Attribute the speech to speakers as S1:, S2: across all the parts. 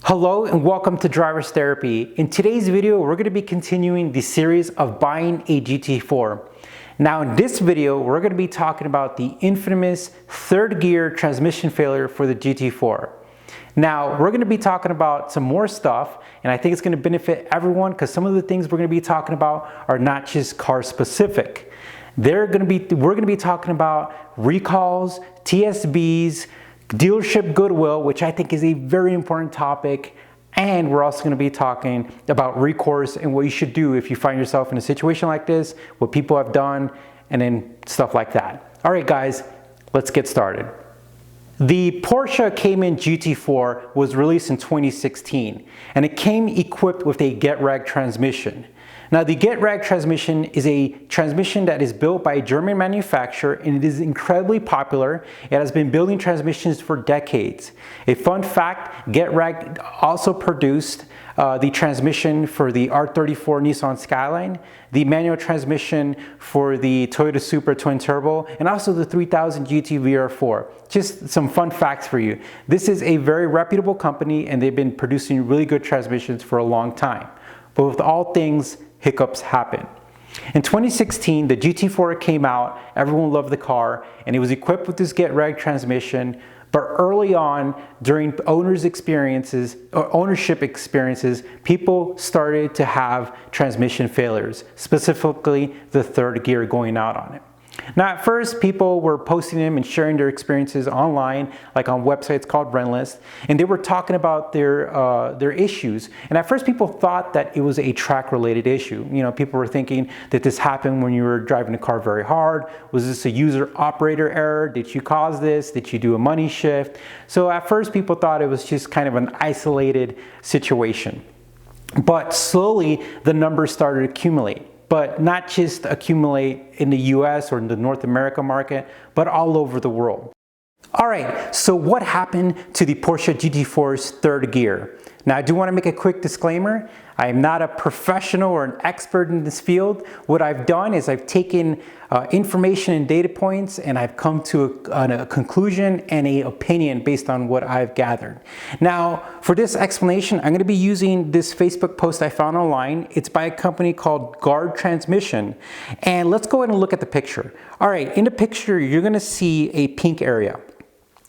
S1: Hello and welcome to Driver's Therapy. In today's video, we're going to be continuing the series of buying a GT4. Now in this video, we're going to be talking about the infamous third gear transmission failure for the GT4. Now we're going to be talking about some more stuff, and I think it's going to benefit everyone because some of the things we're going to be talking about are not just car specific. We're going to be talking about recalls, TSBs, dealership goodwill, which I think is a very important topic, and we're also going to be talking about recourse and what you should do if you find yourself in a situation like this, what people have done, and then stuff like that. All right guys, let's get started. The Porsche Cayman GT4 was released in 2016, and it came equipped with a get-rag transmission. Now the get-rag transmission is a transmission that is built by a German manufacturer, and it is incredibly popular. It has been building transmissions for decades. A fun fact, get-rag also produced the transmission for the R34 Nissan Skyline, the manual transmission for the Toyota Supra Twin Turbo, and also the 3000 GT VR4. Just some fun facts for you. This is a very reputable company, and they've been producing really good transmissions for a long time. But with all things, hiccups happen. In 2016, the GT4 came out, everyone loved the car, and it was equipped with this get-rag transmission. But early on, during ownership experiences, people started to have transmission failures, specifically the third gear going out on it. Now at first, people were posting them and sharing their experiences online, like on websites called Rentlist, and they were talking about their issues. And at first, people thought that it was a track-related issue. You know, people were thinking that this happened when you were driving the car very hard. Was this a user-operator error? Did you cause this? Did you do a money shift? So at first, people thought it was just kind of an isolated situation. But slowly, the numbers started to accumulate. But not just accumulate in the US or in the North America market, but all over the world. All right, so what happened to the Porsche GT4's third gear? Now, I do want to make a quick disclaimer. I am not a professional or an expert in this field. What I've done is I've taken information and data points, and I've come to a conclusion and an opinion based on what I've gathered. Now, for this explanation, I'm going to be using this Facebook post I found online. It's by a company called Guard Transmission. And let's go ahead and look at the picture. All right, in the picture, you're going to see a pink area.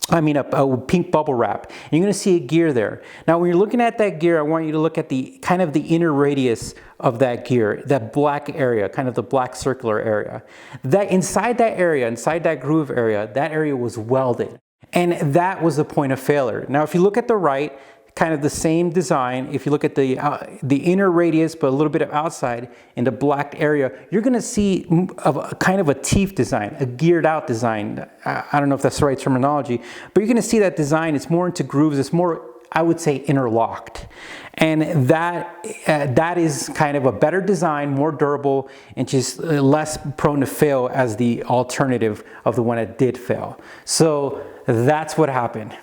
S1: I mean a pink bubble wrap. You're going to see a gear there. Now when you're looking at that gear, I want you to look at the kind of the inner radius of that gear, that black area, kind of the black circular area. That inside that area, inside that groove area, that area was welded. And that was the point of failure. Now if you look at the right, kind of the same design. If you look at the inner radius, but a little bit of outside in the black area, you're going to see kind of a teeth design, a geared out design. I don't know if that's the right terminology, but you're going to see that design. It's more into grooves. It's more, I would say, interlocked. And that is kind of a better design, more durable, and just less prone to fail as the alternative of the one that did fail. So that's what happened.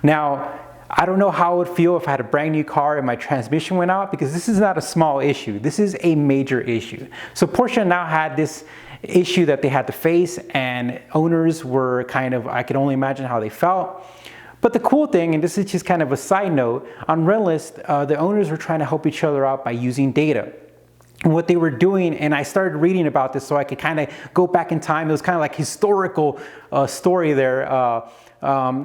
S1: Now, I don't know how it would feel if I had a brand new car and my transmission went out, because this is not a small issue. This is a major issue. So Porsche now had this issue that they had to face, and owners were kind of, I can only imagine how they felt. But the cool thing, and this is just kind of a side note, on Rentlist, the owners were trying to help each other out by using data. And what they were doing, and I started reading about this so I could kind of go back in time. It was kind of like historical story there.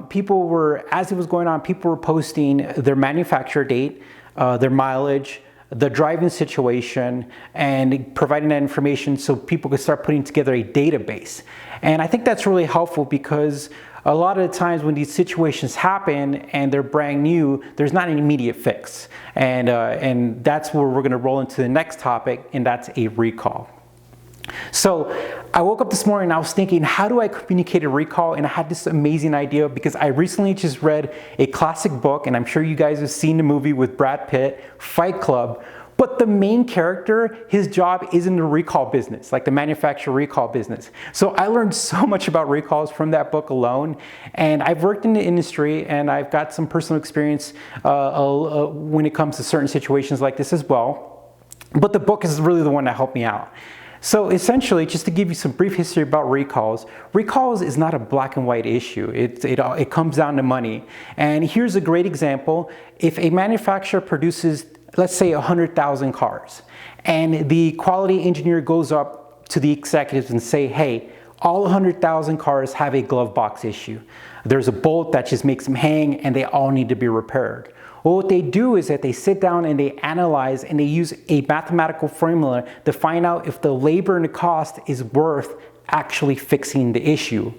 S1: People were, as it was going on, people were posting their manufacturer date, their mileage, the driving situation, and providing that information so people could start putting together a database. And I think that's really helpful because a lot of the times when these situations happen and they're brand new, there's not an immediate fix. And that's where we're going to roll into the next topic, and that's a recall. So I woke up this morning and I was thinking, how do I communicate a recall? And I had this amazing idea because I recently just read a classic book, and I'm sure you guys have seen the movie with Brad Pitt, Fight Club. But the main character, his job is in the recall business, like the manufacturer recall business. So I learned so much about recalls from that book alone. And I've worked in the industry, and I've got some personal experience when it comes to certain situations like this as well. But the book is really the one that helped me out. So essentially, just to give you some brief history about recalls, recalls is not a black and white issue. It comes down to money. And here's a great example. If a manufacturer produces, let's say, 100,000 cars, and the quality engineer goes up to the executives and say, hey, all 100,000 cars have a glove box issue. There's a bolt that just makes them hang and they all need to be repaired. Well, what they do is that they sit down and they analyze and they use a mathematical formula to find out if the labor and the cost is worth actually fixing the issue.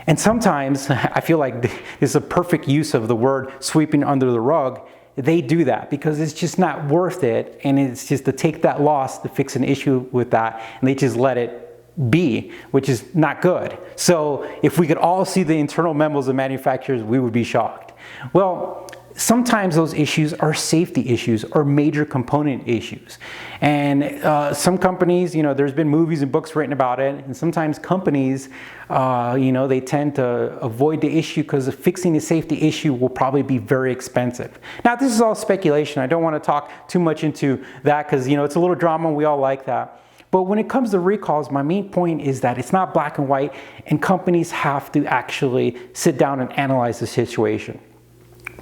S1: And sometimes, I feel like this is a perfect use of the word sweeping under the rug. They do that because it's just not worth it, and it's just to take that loss to fix an issue with that, and they just let it be, which is not good. So if we could all see the internal memos of manufacturers, we would be shocked. Well, sometimes those issues are safety issues or major component issues. And some companies, there's been movies and books written about it, and sometimes companies, they tend to avoid the issue because fixing a safety issue will probably be very expensive. Now, this is all speculation. I don't want to talk too much into that because, it's a little drama and we all like that. But when it comes to recalls, my main point is that it's not black and white, and companies have to actually sit down and analyze the situation.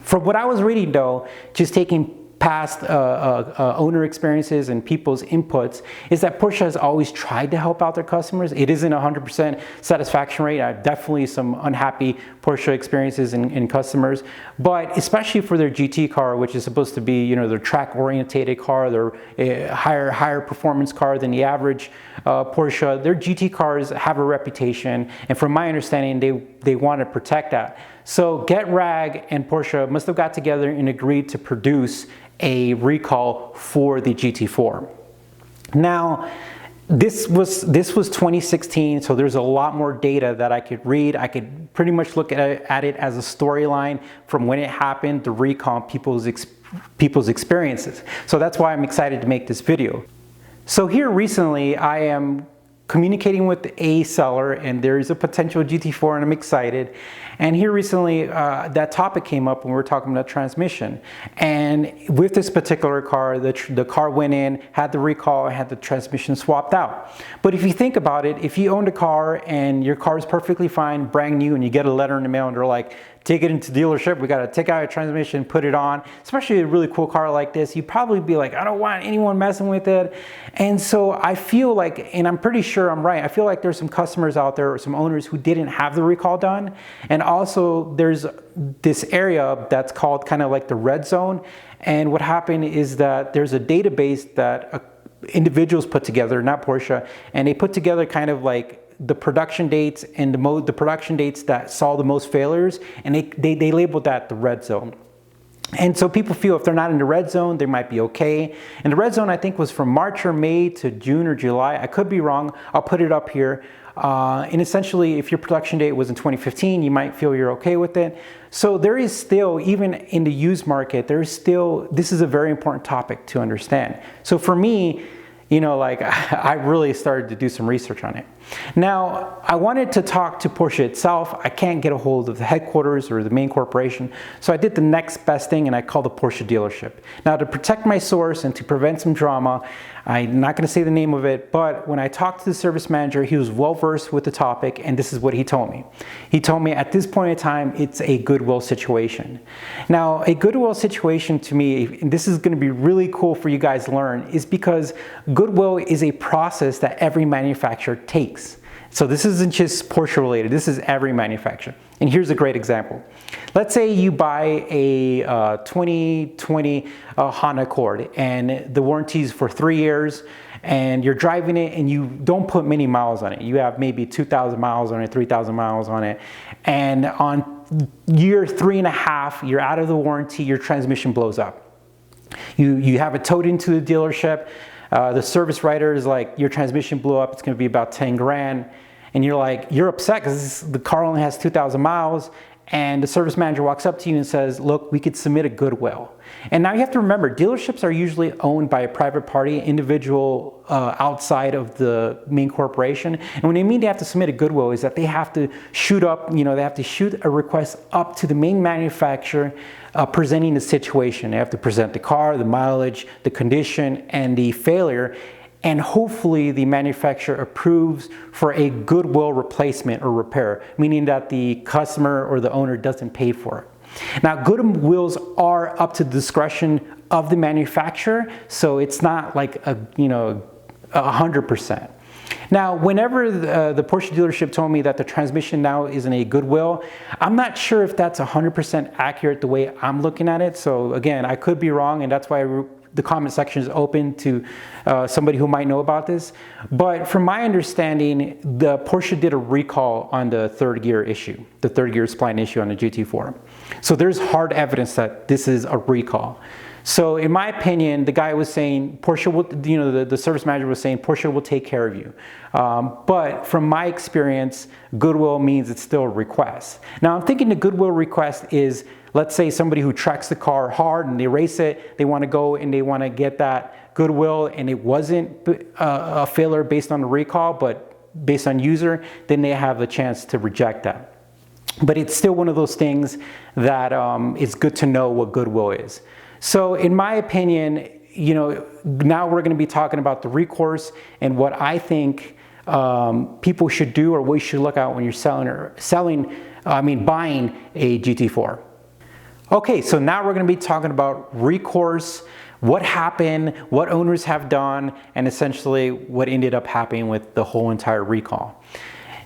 S1: From what I was reading though, just taking past owner experiences and people's inputs, is that Porsche has always tried to help out their customers. It isn't 100% satisfaction rate. I have definitely some unhappy Porsche experiences in customers, but especially for their GT car, which is supposed to be, their track-orientated car, their higher performance car than the average Porsche. Their GT cars have a reputation, and from my understanding, they want to protect that. So GetRag and Porsche must have got together and agreed to produce a recall for the GT4. Now, this was 2016, so there's a lot more data that I could read. I could pretty much look at it as a storyline from when it happened, the recall, people's experiences. So that's why I'm excited to make this video. So here recently, I am communicating with a seller, and there is a potential GT4, and I'm excited. And here recently, that topic came up when we were talking about transmission. And with this particular car, the car went in, had the recall, had the transmission swapped out. But if you think about it, if you owned a car and your car is perfectly fine, brand new, and you get a letter in the mail and they're like, take it into dealership, we gotta take out your transmission, put it on, especially a really cool car like this, you'd probably be like, I don't want anyone messing with it. And so I feel like, and I'm pretty sure I'm right, I feel like there's some customers out there or some owners who didn't have the recall done. And also there's this area that's called kind of like the red zone. And what happened is that there's a database that individuals put together, not Porsche, and they put together kind of like the production dates and the production dates that saw the most failures, and they labeled that the red zone. And so people feel if they're not in the red zone, they might be okay. And the red zone, I think, was from March or May to June or July. I could be wrong. I'll put it up here. And essentially, if your production date was in 2015, you might feel you're okay with it. So there is still, even in the used market, this is a very important topic to understand. So for me, I really started to do some research on it. Now, I wanted to talk to Porsche itself. I can't get a hold of the headquarters or the main corporation, so I did the next best thing and I called the Porsche dealership. Now, to protect my source and to prevent some drama, I'm not going to say the name of it, but when I talked to the service manager, he was well versed with the topic, and this is what he told me. He told me at this point in time, it's a goodwill situation. Now, a goodwill situation to me, and this is going to be really cool for you guys to learn, is because goodwill is a process that every manufacturer takes. So this isn't just Porsche related, this is every manufacturer. And here's a great example. Let's say you buy a 2020 Honda Accord, and the warranty is for 3 years, and you're driving it and you don't put many miles on it. You have maybe 2,000 miles on it, 3,000 miles on it. And on year 3.5, you're out of the warranty, your transmission blows up. You have it towed into the dealership. The service writer is like, your transmission blew up, it's gonna be about 10 grand. And you're upset because the car only has 2,000 miles, and the service manager walks up to you and says, look, we could submit a goodwill. And now you have to remember, dealerships are usually owned by a private party, individual outside of the main corporation. And when they mean they have to submit a goodwill, is that they have to shoot up, they have to shoot a request up to the main manufacturer presenting the situation. They have to present the car, the mileage, the condition, and the failure. and hopefully the manufacturer approves for a goodwill replacement or repair, meaning that the customer or the owner doesn't pay for it. Now, goodwills are up to the discretion of the manufacturer, so it's not like 100%. Now, whenever the Porsche dealership told me that the transmission now is in a goodwill, I'm not sure if that's 100% accurate the way I'm looking at it. So again, I could be wrong, and that's why the comment section is open to somebody who might know about this. But from my understanding, the Porsche did a recall on the third gear issue, the third gear spline issue on the GT4. So there's hard evidence that this is a recall. So in my opinion, the guy was saying, Porsche will, the service manager was saying, Porsche will take care of you. But from my experience, goodwill means it's still a request. Now I'm thinking the goodwill request is, let's say somebody who tracks the car hard and they race it, they want to go and they want to get that goodwill and it wasn't a failure based on the recall, but based on user, then they have a chance to reject that. But it's still one of those things that it's good to know what goodwill is. So in my opinion, now we're going to be talking about the recourse and what I think people should do or what you should look at when you're buying a GT4. Okay, so now we're going to be talking about recourse, what happened, what owners have done, and essentially what ended up happening with the whole entire recall.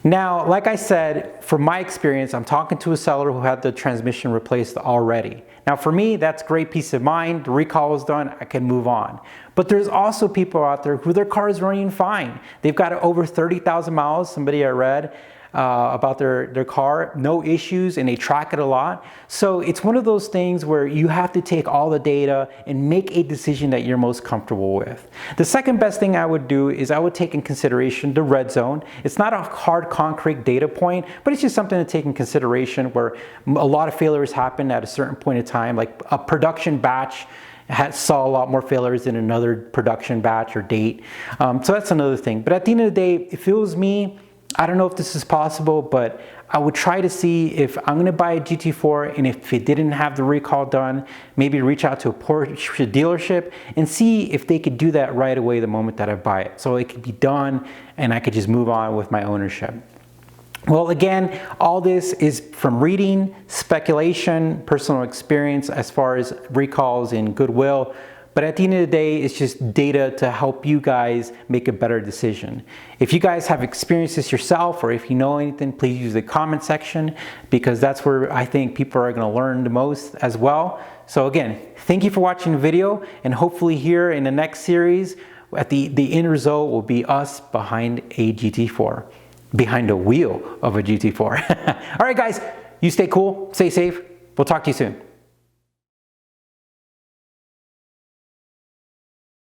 S1: Now, like I said, from my experience, I'm talking to a seller who had the transmission replaced already. Now for me, that's great peace of mind. The recall was done, I can move on. But there's also people out there who their car is running fine. They've got over 30,000 miles, somebody I read about their car, no issues, and they track it a lot. So it's one of those things where you have to take all the data and make a decision that you're most comfortable with. The second best thing I would do is I would take in consideration the red zone. It's not a hard concrete data point, but it's just something to take in consideration where a lot of failures happen at a certain point in time, like a production batch saw a lot more failures than another production batch or date. So that's another thing. But at the end of the day, if it was me, I don't know if this is possible, but I would try to see if I'm going to buy a GT4 and if it didn't have the recall done, maybe reach out to a Porsche dealership and see if they could do that right away the moment that I buy it. So it could be done and I could just move on with my ownership. Well, again, all this is from reading, speculation, personal experience as far as recalls and goodwill. But at the end of the day, it's just data to help you guys make a better decision. If you guys have experienced this yourself or if you know anything, please use the comment section because that's where I think people are going to learn the most as well. So again, thank you for watching the video, and hopefully here in the next series, at the end result will be us behind a GT4, behind the wheel of a GT4. All right, guys, you stay cool, stay safe. We'll talk to you soon.